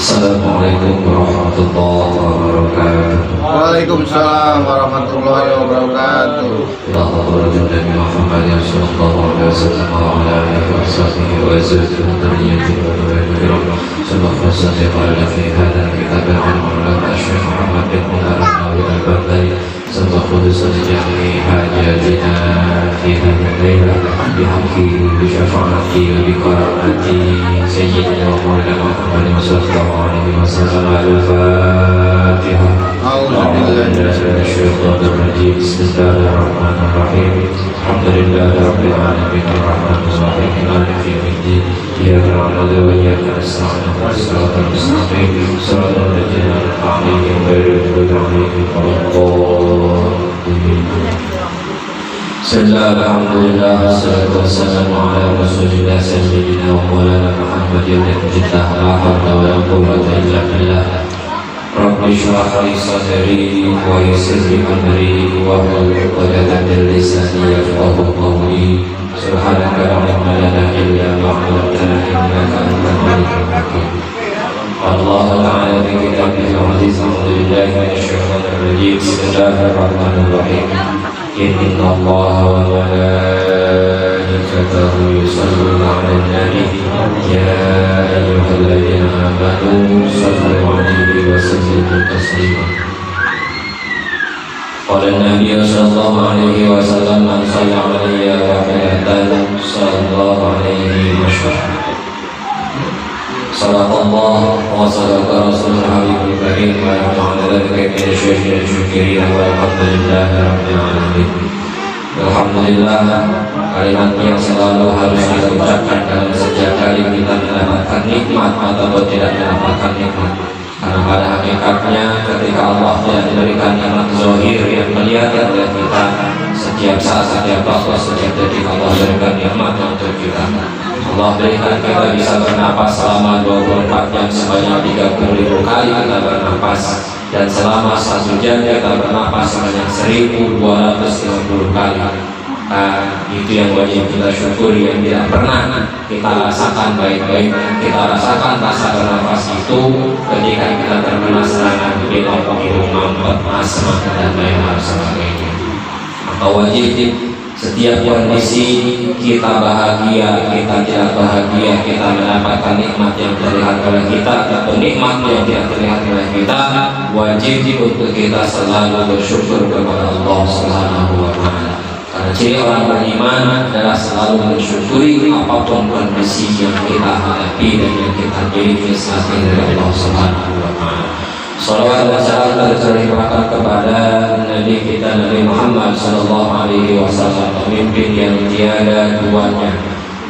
Assalamualaikum warahmatullahi wabarakatuh. Waalaikumsalam warahmatullahi wabarakatuh. Ya Allah Nabi Muhammad sallallahu alaihi wasallam wa ala alihi wa sahbihi wa azwajihi wa dhurriyyatihi wa dhurriyyatihi sallallahu alaihi fi hadha kitab al-ulama Syekh Muhammad bin Umar al-Baghdadi sallallahu alaihi hajatina fi hadhihi al-laila bihaqqi bi syafa'ati wa bi karamati sayyidina wa maulana Muhammad sallallahu alaihi wasallam al-Fatihah. Bismillahirrahmanirrahim. Bismillahirrahmanirrahim. Alhamdulillahi rabbil alamin arrahmanir rahim maliki yaumiddin. Iyyaka na'budu wa iyyaka nasta'in ihdinas siratal mustaqim siratal ladzina an'amta 'alaihim ghairil maghdubi 'alaihim waladdallin. Bismillah, alhamdulillah, wassalatu wassalamu ala rasulillah sayyidina wa maulana Muhammadin la hawla wa la quwwata illa billah. Rabbi shrah li sadri wa yassir li amri wahlul 'uqdatam min lisani yafqahu qawli. Subhanaka la ilma lana illa ma 'allamtana innaka antal alimul hakim. Allah ta'ala bi kitabihi al-aziz. A'udzubillahi minasy syaithanir rajim. Bismillahirrahmanirrahim. Inna Allaha wa malaikatahu yusholluna 'alan nabi ya ayyuhalladzina amanu shallu 'alaihi wa sallimu taslima. Qala an-nabiy sallallahu alaihi wasallam man shalla 'alayya wahidatan sallallahu alaihi wasallam. Sadaqallah wa sadaqa rasulul habibul karim wa nafa'ana dzalika min syai'in syukirin walhamdulillahi rabbil alamin. Alhamdulillah, kalimat yang selalu harus kita ucapkan dalam setiap kali kita mendapatkan nikmat atau tidak mendapatkan nikmat. Karena pada hakikatnya ketika Allah tidak memberikan nikmat zahir yang kelihatan oleh kita, setiap saat, setiap waktu, setiap detik Allah berikan nikmat untuk kita. Allah berikan kita bisa bernapas selama 24 jam sebanyak 30.000 kali kita bernapas, dan selama 1 jam kita bernapas sebanyak 1.250 kali. Itu yang wajib kita syukuri, yang tidak pernah kita rasakan baik-baik. Kita rasakan rasa bernapas itu ketika kita terkena serangan pilek, hidung mampet, asma dan lain-lain sebagainya. Maka wajib setiap kondisi kita bahagia, kita tidak bahagia, kita mendapatkan nikmat yang terlihat oleh kita ataupun nikmat yang tidak terlihat oleh kita, wajib untuk kita selalu bersyukur kepada Allah Subhanahu wa Ta'ala. Karena ciri orang beriman adalah selalu mensyukuri apapun kondisi yang kita hadapi dan yang kita miliki saat ini dari Allah Subhanahu wa Ta'ala. Salawat dan salam tercurahkan kepada Nabi kita Nabi Muhammad sallallahu alaihi wasallam, pemimpin yang tiada duanya,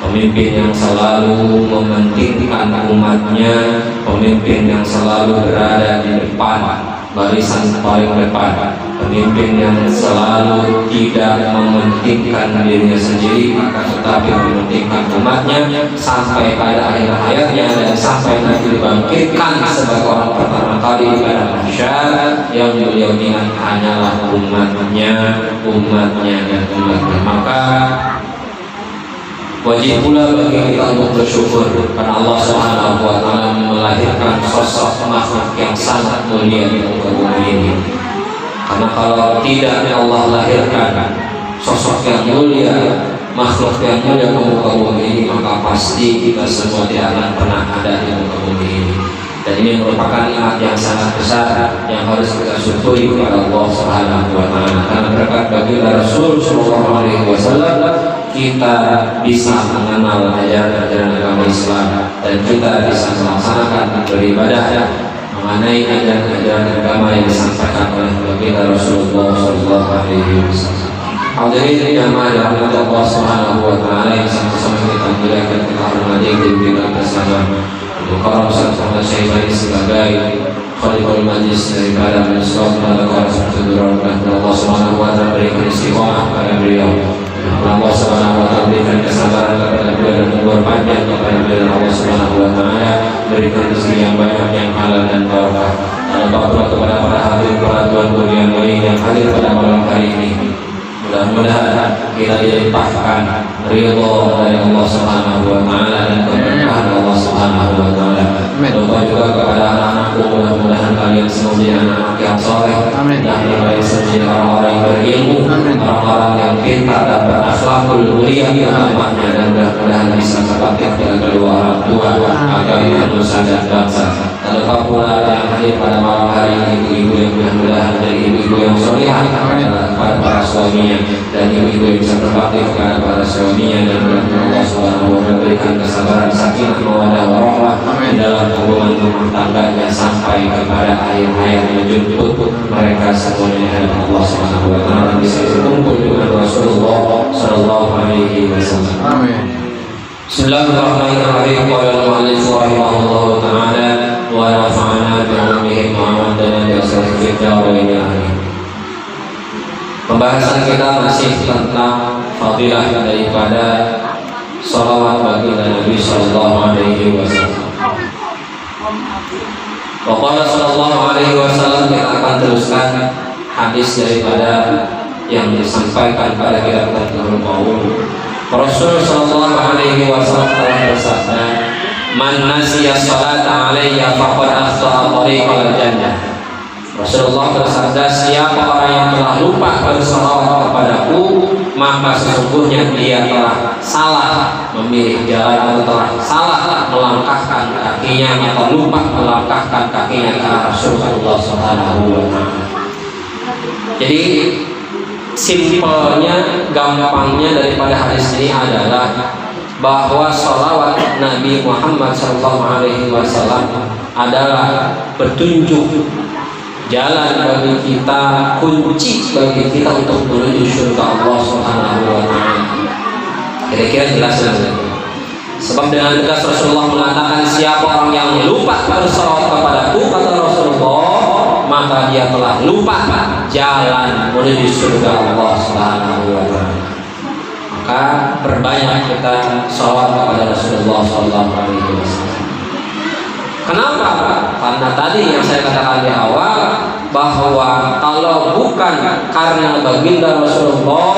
pemimpin yang selalu mementingkan umatnya, pemimpin yang selalu berada di depan, barisan paling depan, pemimpin yang selalu tidak mementingkan dirinya sendiri tetapi mementingkan umatnya sampai pada akhir hayatnya dan sampai nanti dibangkitkan sebagai orang pertama kali pada mahsyar, yang beliau ingat hanyalah umatnya dan umatnya. Maka wajib pula bagi kita untuk bersyukur karena Allah Subhanahu wa Ta'ala melahirkan sosok makhluk yang sangat mulia di muka bumi ini. Karena kalau tidak Allah lahirkan sosok yang mulia, makhluk yang mulia di muka bumi ini, maka pasti kita semua tidak akan pernah ada di muka bumi ini. Dan ini merupakan nikmat yang sangat besar yang harus kita syukuri kepada Allah Subhanahu wa Ta'ala. Karena berkat baginda Rasul sallallahu alaihi wasallam kita bisa mengenal ajaran-ajaran agama Islam dan kita bisa melaksanakan beribadah mengenai ajaran-ajaran agama yang disampaikan oleh baginda Rasulullah sallallahu alaihi wasallam. Hadirin jamaah dirahmati Allah Subhanahu wa Ta'ala yang sama-sama kita muliakan, kita hormati, kita bersama Mukarram Ustaz Muhammad Syaibani sebagai Khalifah Majlis daripada Majelis Ulama Negara Allah Subhanahu wa Ta'ala berikan istiqomah kepada beliau. Allah Subhanahu wa Ta'ala berikan kesabaran kepada beliau dan umur panjang kepada beliau. Allah Subhanahu wa Ta'ala berikan rezeki yang banyak, yang halal dan barakah. Alhamdulillah kepada para hadirin, para tuan-tuan yang baik yang hadir pada malam hari ini. Mudah-mudahan kita dilimpahkan ridho dari Allah Subhanahu wa Ta'ala dan keberkahan Allah Subhanahu wa Ta'ala. Lupa juga kepada Amin. Dan nilai suci orang-orang yang berilmu, Amin. orang-orang yang pintar dan berakhlakul mulia utamanya, dan mudah-mudahan bisa berbakti dengan kedua orang tua, agama, nusa dan bangsa. Terlepas pula yang hadir pada malam hari ini ibu-ibu yang mudah-mudahan menjadi ibu-ibu yang solihah kepada para suaminya, dan ibu-ibu yang bisa berbakti kepada para suaminya, dan mudah-mudahan Allah Subhanahu wa Ta'ala berikan kesabaran, sakinah, mawaddah warahmah di dalam hubungan rumah tangganya sampai kepada akhir hayat menjemput mereka semuanya di hadapan Allah Subhanahu wa Ta'ala, bisa berkumpul dengan Rasulullah sallallahu alaihi wasallam. Amin. Bismillahirrahmanirrahim. Qala al-mu'allif rahimahullahu ta'ala wa nafa'ana bi 'ilmihi wa 'amadana bi asraril fiqh wa ilmihi. Pembahasan kita masih tentang fadilah daripada salawat bagi Nabi sallallahu alaihi wasallam. Wa qala sallallahu alaihi wasallam, kita akan teruskan hadis daripada yang disampaikan pada kita terdahulu. Rasul sallallahu alaihi wasallam telah bersabda, "Man nasiya salata alayya faqad akhta'a tariqal jannah." Rasulullah bersabda, siapa orang yang telah lupa bersalawat kepadaku, maka sesungguhnya dia telah salah memilih jalan, atau telah salah melangkahkan kakinya, atau lupa melangkahkan kakinya ke arah Rasulullah Subhanahu wa Ta'ala. Jadi simpelnya, gampangnya daripada hadis ini adalah bahwa sholawat Nabi Muhammad SAW adalah petunjuk jalan bagi kita, kunci bagi kita untuk menuju surga Allah Subhanahu wa Ta'ala. Kira-kira jelas ya? Sebab dengan tegas Rasulullah mengatakan, siapa orang yang lupa bersalawat kepadaku, kata Rasulullah, maka dia telah lupa jalan menuju surga Allah Subhanahu wa Ta'ala. Maka perbanyak kita salawat kepada Rasulullah SAW. Kenapa? Karena tadi yang saya katakan di awal, bahwa kalau bukan karena baginda Rasulullah,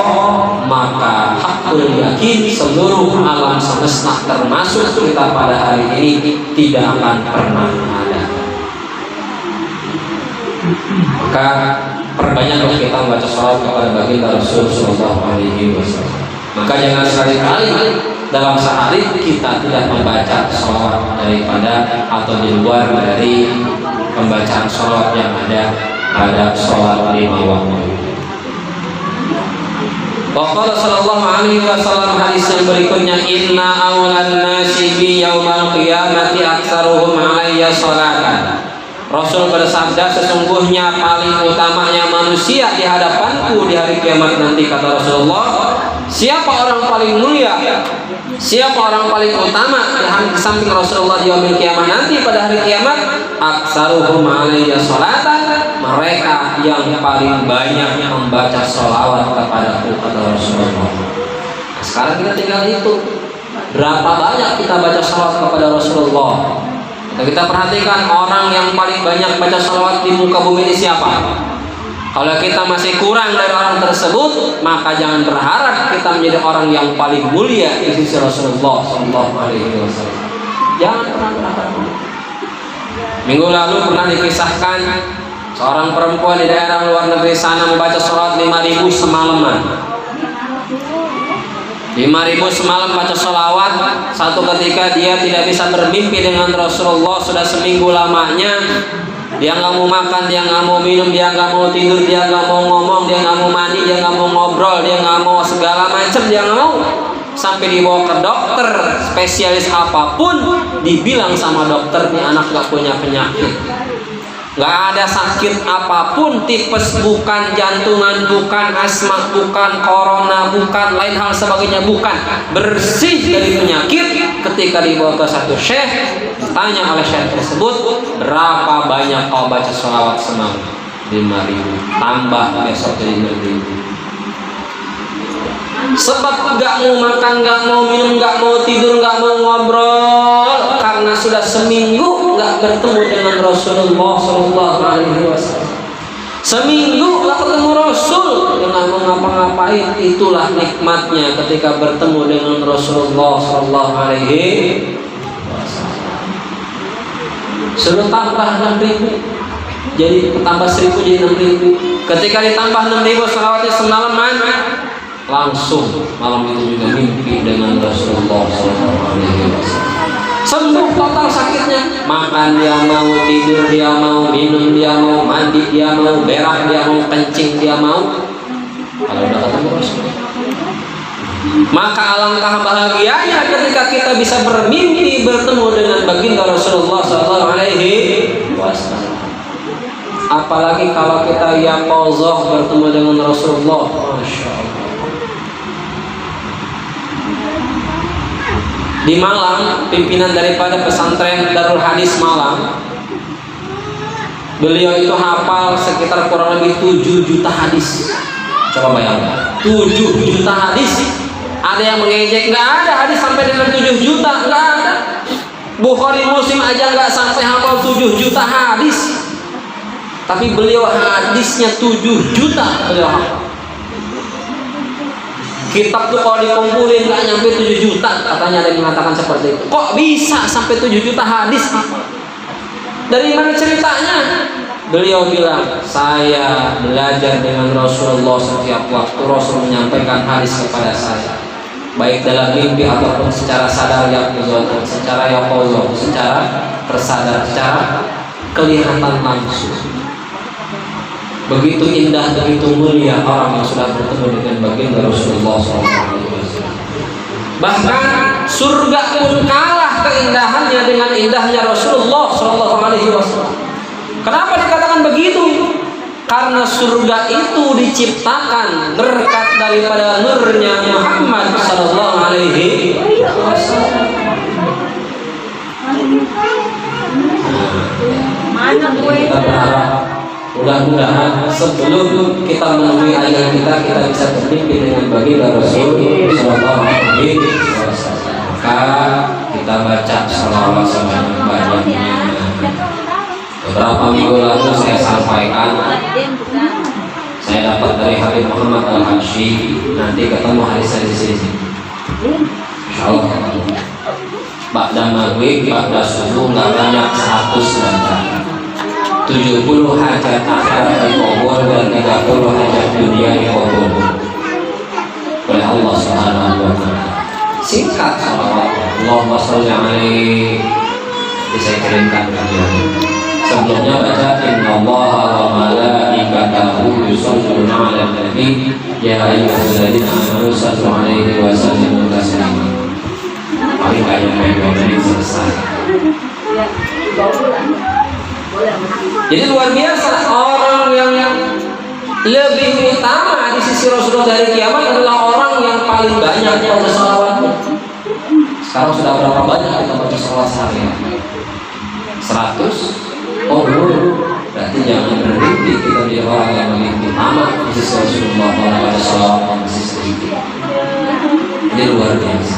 maka hakul yakin seluruh alam semesta termasuk kita pada hari ini tidak akan pernah ada. Maka perbanyak kita membaca salawat kepada baginda Rasul sallallahu alaihi wasallam. Maka jangan sekali-kali dalam sehari kita tidak membaca salawat daripada atau di luar dari pembacaan salawat yang ada pada salat 5 waktu. Waqala sallallahu alaihi wasallam, hadis yang berikutnya, inna awlan nasi bi yaumal qiyamati aktsaruhum alayya salatan. Rasul bersabda, sesungguhnya paling utamanya manusia di hadapanku di hari kiamat nanti, kata Rasulullah. Siapa orang paling mulia, siapa orang paling utama di samping Rasulullah di yaumil kiamat nanti, pada hari kiamat? Aktsaruhum alayya salatan, mereka yang paling banyak membaca sholawat kepadaku, kata Rasulullah. Nah, sekarang kita tinggal hitung berapa banyak kita baca sholawat kepada Rasulullah. Kita perhatikan orang yang paling banyak baca sholawat di muka bumi ini siapa? Kalau kita masih kurang dari orang tersebut, maka jangan berharap kita menjadi orang yang paling mulia di sisi Rasulullah SAW. Jangan pernah berharap. Minggu lalu pernah dikisahkan seorang perempuan di daerah luar negeri sana membaca sholawat 5.000 semalaman. 5.000 semalam baca sholawat. Satu ketika dia tidak bisa bermimpi dengan Rasulullah sudah seminggu lamanya. Dia nggak mau makan, dia nggak mau minum, dia nggak mau tidur, dia nggak mau ngomong, dia nggak mau mandi, dia nggak mau ngobrol, dia nggak mau segala macam, dia nggak mau. Sampai dibawa ke dokter spesialis apapun, dibilang sama dokter, nih anak nggak punya penyakit, nggak ada sakit apapun, tipes bukan, jantungan bukan, asma bukan, corona bukan, lain hal sebagainya bukan, bersih dari penyakit. Ketika dibawa ke satu syekh, ditanya oleh syekh tersebut, berapa banyak kau baca sholawat semalam? 5.000. Tambah besok jadi 6.000. Sebab nggak mau makan, nggak mau minum, nggak mau tidur, nggak mau ngobrol, karena sudah seminggu nggak bertemu dengan Rasulullah Sallallahu Alaihi Wasallam. Seminggu nggak ketemu Rasul, dia nggak mau ngapa-ngapain. Itulah nikmatnya ketika bertemu dengan Rasulullah Sallallahu Alaihi Wasallam. Sudah tambah 6.000. jadi tambah 1000 jadi 6000. Ketika ditambah 6000 salawatnya semalaman, langsung malam itu juga mimpi dengan Rasulullah SAW. Sembuh total sakitnya. Makan dia mau, tidur dia mau, minum dia mau, mandi dia mau, berak dia mau, kencing dia mau. Kalau udah ketemu Rasul, maka alangkah bahagianya ketika kita bisa bermimpi bertemu dengan baginda Rasulullah SAW. Apalagi kalau kita yaqazah bertemu dengan Rasulullah, Masya Allah. Di Malang, pimpinan daripada pesantren Darul Hadis Malang, beliau itu hafal sekitar kurang lebih 7 juta hadis. Coba bayangkan, 7 juta hadis. Ada yang mengejek, nggak ada hadis sampai dengan 7 juta, nggak ada. Bukhari Muslim aja nggak sampai hafal 7 juta hadis. Tapi beliau hadisnya 7 juta beliau hafal. Kitab tuh kalau dikumpulin nggak nyampe 7 juta, katanya ada yang mengatakan seperti itu. Kok bisa sampai 7 juta hadis? Dari mana ceritanya? Beliau bilang, saya belajar dengan Rasulullah setiap waktu Rasul menyampaikan hadis kepada saya, baik dalam mimpi ataupun secara sadar yaqazah, secara yaqazah, secara tersadar, secara kelihatan langsung. Begitu indah, begitu mulia orang yang sudah bertemu dengan baginda Rasulullah SAW. Bahkan surga pun kalah keindahannya dengan indahnya Rasulullah SAW. Kenapa dikatakan begitu? Karena surga itu diciptakan berkat daripada nurnya Muhammad SAW. Kita berharap mudah-mudahan sebelum kita menemui ayat kita bisa bermimpi dengan baginda Rasulullah SAW. Maka kita baca salawat sebanyak-banyaknya. Beberapa minggu lalu saya sampaikan, saya dapat dari Habib Muhammad Al-Habsyi, nanti ketemu hadis di sini. Insyaallah. Ba'da maghrib, ba'da subuh nggak banyak 100 baca. 70 hajat akhirat dikabul dan 30 hajat dunia dikabul oleh Allah Subhanahu wa Ta'ala. Singkat salawat, Allahumma sholli alaihi, saya kirimkan kajian. Sebelumnya baca innallaha wa malaikatahu yusholluna 'alan nabi ya ayyuhalladzina amanu shallu 'alaihi wa sallimu taslima. Paling banyak menit selesai. Jadi luar biasa, orang yang lebih utama di sisi Rasulullah dari kiamat adalah orang yang paling banyak baca salawatnya. Sekarang sudah berapa banyak kita baca salawat sehari? 100? Oh belum. Berarti jangan berhenti kita menjadi orang yang lebih utama di sisi Rasulullah kalau baca salawat yang masih sedikit. Ini luar biasa.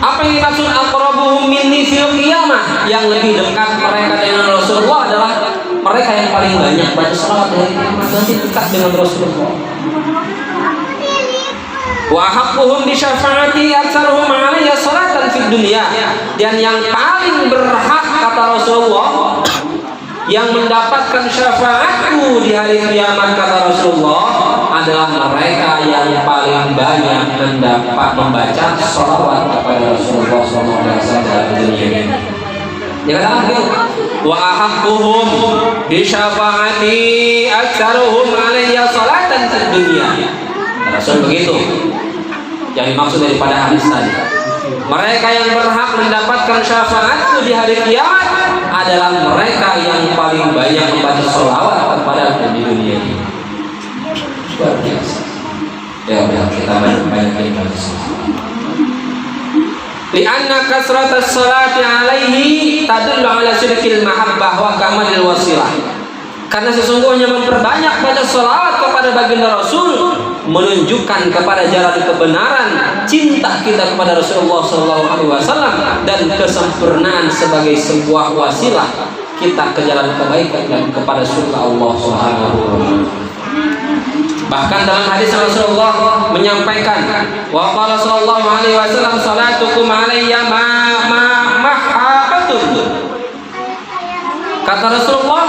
Apa yang dimaksud aqrabuhum minni fil qiyamah? Yang lebih dekat mereka dengan Rasulullah adalah mereka yang paling banyak baca salawat dari kiamat, nanti dekat dengan Rasulullah. Wa haqquhum bi syafaati aktsaruhum 'alayya salatan fid dunya. Dan yang paling berhak kata Rasulullah yang mendapatkan syafaatku di hari kiamat kata Rasulullah adalah mereka yang paling banyak membaca salawat kepada Rasulullah SAW dalam dunia ini. Ya kan? Wa ahaqquhum bi syafaati aktsaruhum 'alayya salatan fid dunya. Rasul begitu. Yang dimaksud daripada hadis tadi. Mereka yang berhak mendapatkan syafaatku di hari kiamat adalah mereka yang paling banyak membaca salawat kepada di dunia ini. Luar biasa. Ya kita banyak-banyak baca salawat. Lianna kasratas salati alaihi tadullu ala sidqil mahabbah wa kamalil wasilah. Karena sesungguhnya memperbanyak baca salawat kepada baginda Rasul menunjukkan kepada jalan kebenaran, cinta kita kepada Rasulullah SAW dan kesempurnaan sebagai sebuah wasilah kita ke jalan kebaikan dan kepada surga Allah Subhanahu wa Ta'ala. Bahkan dalam hadis Rasulullah menyampaikan, wa qala sallallahu alaihi wasallam salatukum alayya mahabbatun. Kata Rasulullah,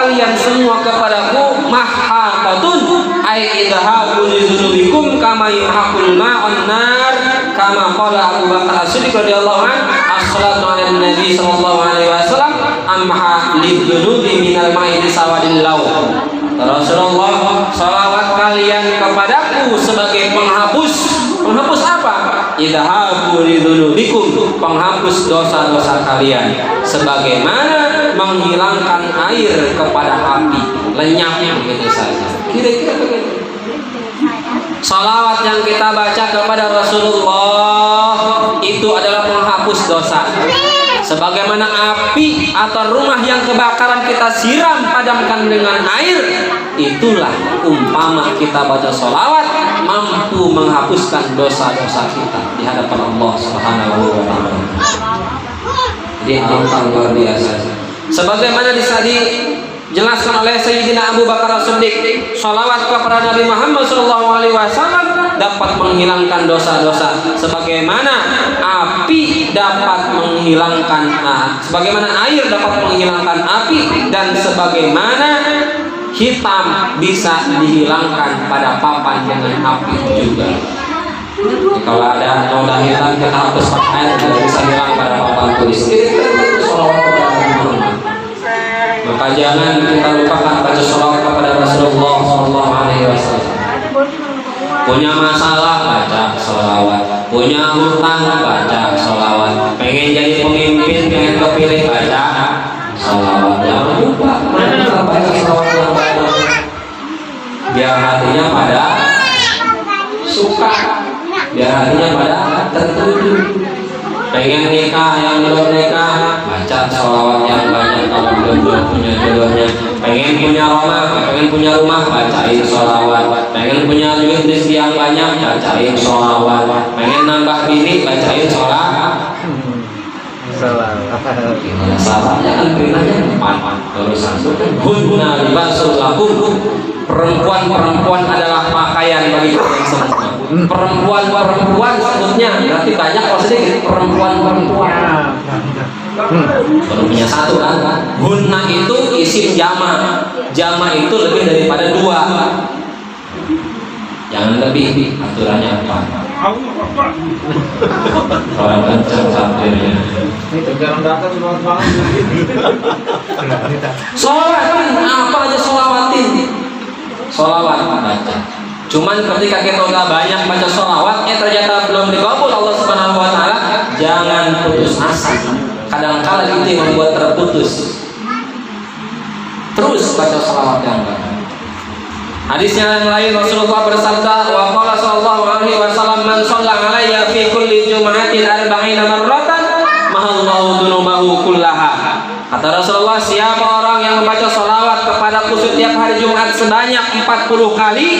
kalian semua kepadaku mahhatatun ai idhabu lidzunubikum kama yahqul ma'un nar kama qala Abu Bakar As-Siddiq radhiyallahu anhu as-salatu 'ala nabi sallallahu alaihi wasallam amha lidzunubi minal ma'i sawadil law. Rasulullah, salawat kalian kepadaku sebagai penghapus. Penghapus apa? Idhabu lidzunubikum, penghapus dosa-dosa kalian, sebagaimana menghilangkan air kepada api, lenyap begitu saja. Kira-kira begitu. Salawat yang kita baca kepada Rasulullah itu adalah penghapus dosa. Sebagaimana api atau rumah yang kebakaran kita siram padamkan dengan air, itulah umpama kita baca sholawat mampu menghapuskan dosa-dosa kita di hadapan Allah Subhanahu wa ta'ala. Jadi angka luar biasa. Sebagaimana dijelaskan oleh Sayyidina Abu Bakar As-Siddiq, sholawat kepada Nabi Muhammad SAW dapat menghilangkan dosa-dosa, sebagaimana api dapat menghilangkan sebagaimana air dapat menghilangkan api, dan sebagaimana hitam bisa dihilangkan pada papan dengan api juga. Jadi kalau ada noda hitam kita hapus pakai air, tidak bisa hilang pada papan tulis. Itu sholawat kepada Nabi Muhammad. Maka jangan kita lupakan baca sholawat kepada Rasulullah SAW. Punya masalah baca sholawat, punya hutang baca sholawat, pengen jadi pemimpin, pengen kepilih baca sholawat. Jangan lupa kita baca sholawat yang banyak, biar hatinya pada suka, biar hatinya pada tertuju. Pengen nikah, yang belum nikah baca sholawat yang banyak. Kalau belum punya jodohnya, pengen punya rumah bacain sholawat, pengen punya duit rezeki yang banyak bacain sholawat, pengen nambah bini bacain sholawat. Gimana salahnya? Kan beritanya empat urusan. Hunna libasul lakum, perempuan adalah pakaian bagi kalian semua. Perempuan sebutnya berarti banyak, kalau sedikit perempuan. Baru punya satu kan? Hunna itu isim jama. Jama itu lebih daripada dua. Jangan lebih, aturannya apa? Orang kencang sampirnya. Sholawatin, apa aja sholawatin? Sholawat baca. Cuman ketika kita udah banyak baca sholawat, ternyata belum dikabul Allah Subhanahu wa ta'ala, jangan putus asa. Kadang-kala itu yang membuat terputus. Terus baca sholawat yang banyak. Hadisnya yang lain Rasulullah bersabda, wa qala sallallahu alaihi wasallam, man shalla alayya fi kulli jum'atin 40 marratan mahallahu dunubahu kullaha. Kata Rasulullah, siapa orang yang membaca sholawat kepadaku setiap hari Jumat sebanyak 40 kali,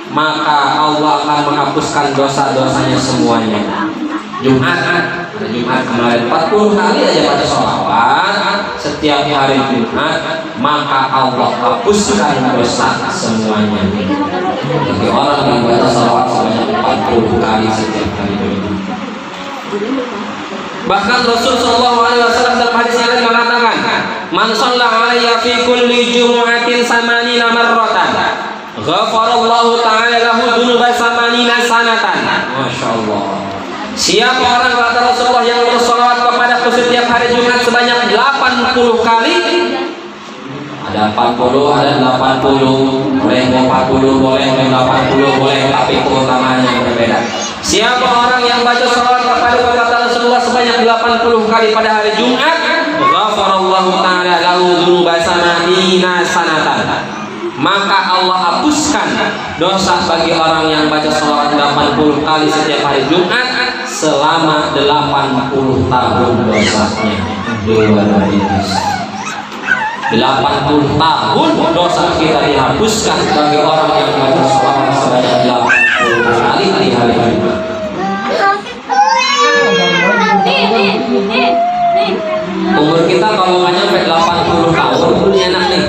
maka Allah akan menghapuskan dosa-dosanya semuanya. Jumat kemarin 40 kali aja baca sholawat setiap hari Jumat, maka Allah hapuskan dosa semuanya. Bagi orang yang baca sholawat sebanyak 40 kali setiap hari Jumat. Bahkan Rasulullah SAW dalam hadis yang lain mengatakan, man shalla alayya fi kulli jumu'atin 80 marratan ghafarallahu ta'ala lahu dunuba 80 sanatan. Masya Allah. Siapa orang, kata Rasulullah, yang bersolawat kepadaku setiap hari Jumat sebanyak 80 kali, ada 40, ada 80, boleh 40, boleh 80, boleh, tapi keutamanya berbeda. Siapa orang yang baca salawat kepada kata Rasulullah sebanyak 80 kali pada hari Jumat, ghafarallahu ta'ala lahu dzunuba 80 sanatan, maka Allah hapuskan dosa bagi orang yang baca salawat 80 kali setiap hari Jumat selama 80 tahun dosanya. Luar biasa. 80 tahun dosa kita dihapuskan bagi orang yang baca salawat sebanyak 80 kali di hari Jumat. Umur kita kalau nggak nyampe 80 tahun, ini enak nih.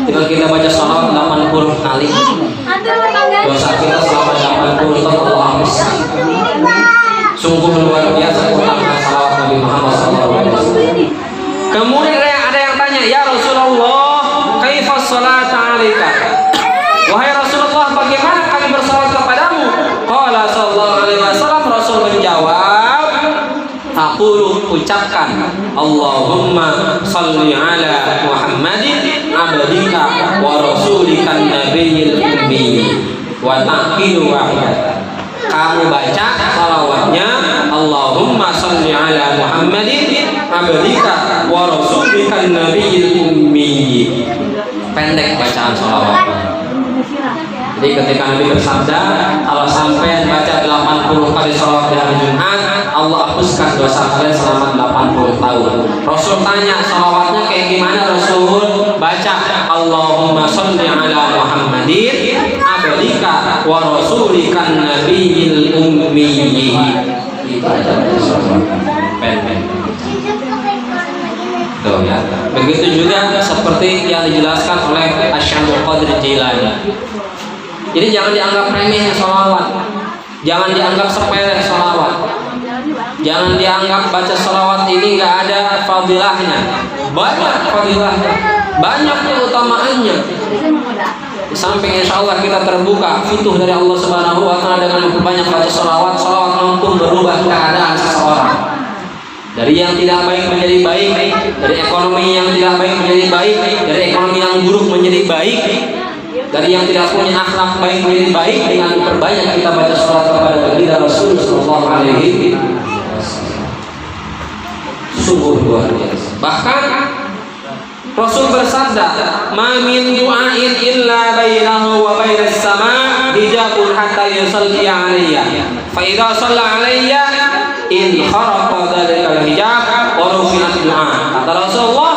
Tinggal kita baca salawat 80 kali, dosa kita selama 80 tahun Allah hapuskan. Sungguh luar biasa keutamaan salawat Nabi Muhammad SAW. Kemudian ada yang tanya, ya Rasulullah, kaifa mengucapkan Allahumma salli ala Muhammadin abdika wa rasulika nabiyil ummi wa taqilu wahidatan. Kamu baca salawatnya Allahumma salli ala Muhammadin abdika wa rasulika nabiyil ummi. Pendek bacaan salawat. Jadi ketika Nabi bersabda, kalau sampai baca 80 kali salawat di hari Jumat, Allah hapuskan dosa kalian selama 80 tahun. Rasul tanya, salawatnya kayak gimana Rasul? Baca Allahumma sholli ala Muhammadin abdika wa rasulika nabiyil ummi. Itu aja salawat pendek. Tuh ya. Begitu juga seperti yang dijelaskan oleh Asy-Syaikh Qadir Jilani. Jadi jangan dianggap remeh sholawat, jangan dianggap sepele sholawat, jangan dianggap baca sholawat ini nggak ada fadilahnya. Banyak fadilahnya, banyak keutamaannya. Di samping insya Allah kita terbuka futuh dari Allah Subhanahu Wa Taala dengan memperbanyak baca sholawat. Sholawat mampu merubah keadaan seseorang. Dari yang tidak baik menjadi baik, dari ekonomi yang tidak baik menjadi baik, dari ekonomi yang buruk menjadi baik, dari yang tidak punya akhlak baik menjadi baik dengan memperbanyak kita baca sholawat kepada baginda Rasul sallallahu alaihi wasallam. Sungguh luar biasa. Bahkan Rasul bersabda, "Ma min du'ain illa bainahu wa bainas sama' hijabun hatta yusalli 'alayya. Fa idza shalla 'alayya in kharaqa dzalikal hijab wa rufi'at du'a." Kata Rasulullah,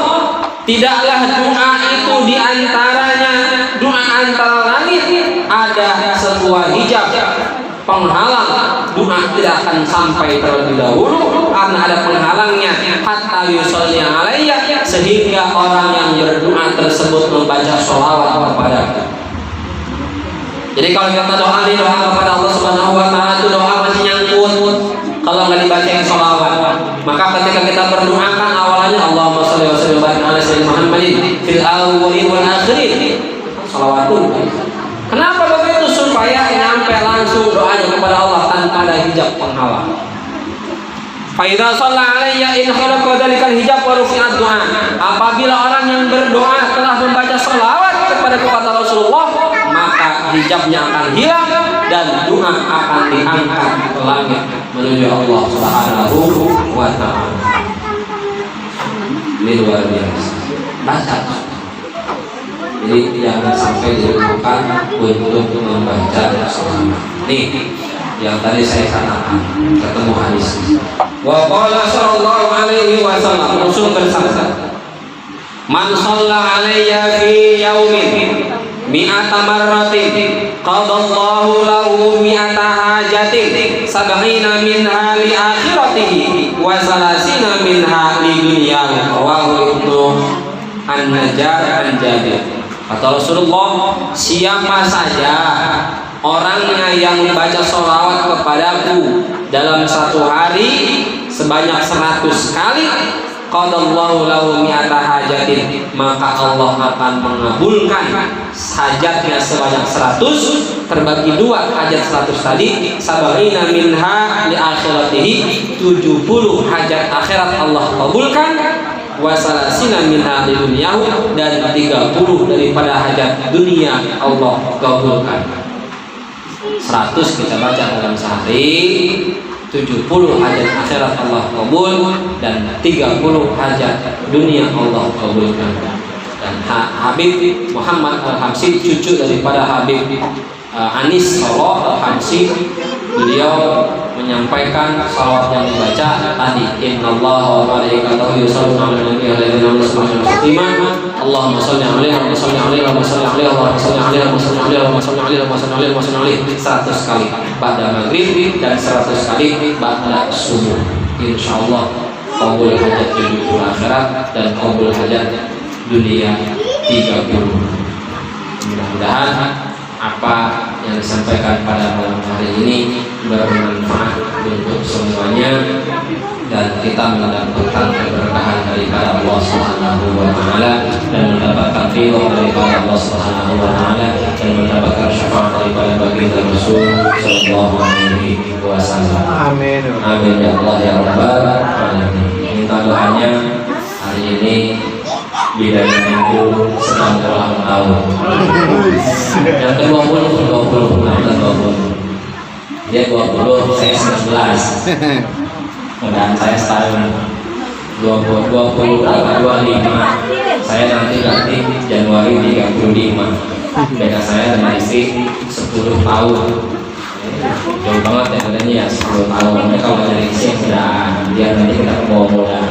tidaklah doa itu diantaranya doa antara langit ada sebuah hijab penghalang, doa tidak akan sampai terlebih dahulu karena ada penghalangnya, hatta yusalli alayya, sehingga orang yang berdoa tersebut membaca sholawat kepadaku. Jadi kalau kita doa kepada Allah Subhanahu Wa Taala itu doa masih nyangkut kalau nggak dibacain sholawat. Maka ketika kita berdoa kan awalnya Allahumma sholli wa sallim wa barik ala sayyidina Muhammadin fil awwalin wal akhirin. Sholawatun. Kenapa begitu? Supaya nyampe langsung doanya kepada Allah tanpa ada hijab penghalang. Fa idza shalla alayya in khalaqa dzalikal hijab wa rufi'at du'a. Apabila orang yang berdoa telah membaca sholawat kepada Rasulullah, maka hijabnya akan hilang dan doa akan diangkat ke langit menuju Allah Subhanahu wa Ta'ala. Ini luar biasa. Baca. Jadi jangan sampai dilupakan untuk membaca sholawat. Nih yang tadi saya katakan, ketemu hadis. Wa qala sallallahu alaihi wasallam, Rasul bersabda, "Man shalla alayya fi yaumin mi'ata marratin qadallahu lahu mi'ata hajatin sab'ina minha li akhiratihi wa salasina minha li dunyahu." Rawahu Ibnu An-Najjar an Jabir. Kata Rasulullah, siapa saja orangnya yang membaca sholawat kepadaku dalam satu hari sebanyak 100 kali, qadallahu lahu mi'ata hajatin, maka Allah akan mengabulkan hajatnya sebanyak 100, terbagi dua hajat 100 tadi, sab'ina minha li akhiratihi, 70 hajat akhirat Allah kabulkan, wasalasina minha di dunyahu, dan 30 daripada hajat dunia Allah kabulkan. 100 kita baca dalam sehari, 70 hajat akhirat Allah kabul, dan 30 hajat dunia Allah kabulkan. Dan Habib Muhammad Al-Habsyi, cucu daripada Habib Anis Solo Al-Habsyi, beliau menyampaikan salawat yang dibaca tadi, innallaha wa malaikatahu yusholluna 'alan nabi Allahumma sholli alaihi wa sallim alaihi wa sallim alaihi wa sallim alaihi wa sallim alaihi wa sallim alaihi wa sallim alaihi wa sallim alaihi 100 kali pada maghrib dan 100 kali pada subuh. Insyaallah qabul hajat dunia akhirat dan qabul hajat dunia 30. Mudah-mudahan apa yang disampaikan pada malam hari ini bermanfaat untuk semuanya dan kita mendapatkan keberkahan daripada Allah Subhanahu Subhanahu wa taala dan mendapatkan ridho daripada Allah Subhanahu wa taala dan mendapatkan syafaat daripada baginda Rasul sallallahu alaihi wasallam. Amin. Amin ya Allah ya rabbal alamin. Minta doanya hari ini bidadariku sedang ulang tahun. Yang ke-20 dia 20, saya 19. Dan saya setahun 20 25. Saya nanti Januari 35. Beda saya dengan istri 10 tahun. Jauh banget ya katanya ya 10 tahun. Tapi kalau dari istri sudah dia nanti kita muda.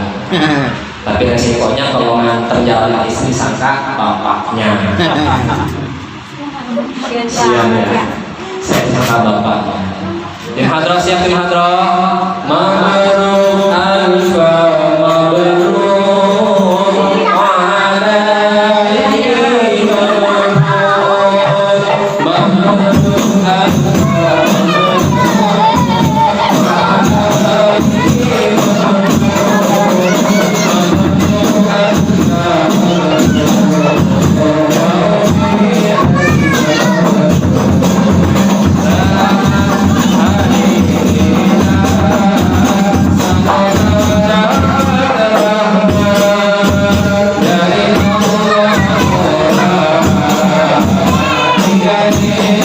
Tapi resikonya kalau nganter jalan istri sangka bapaknya. Siang ya. Saya sangka bapaknya. Tim hadroh siap tim hadroh. Mabrur alfa mabrur alaihi mabrur Yeah.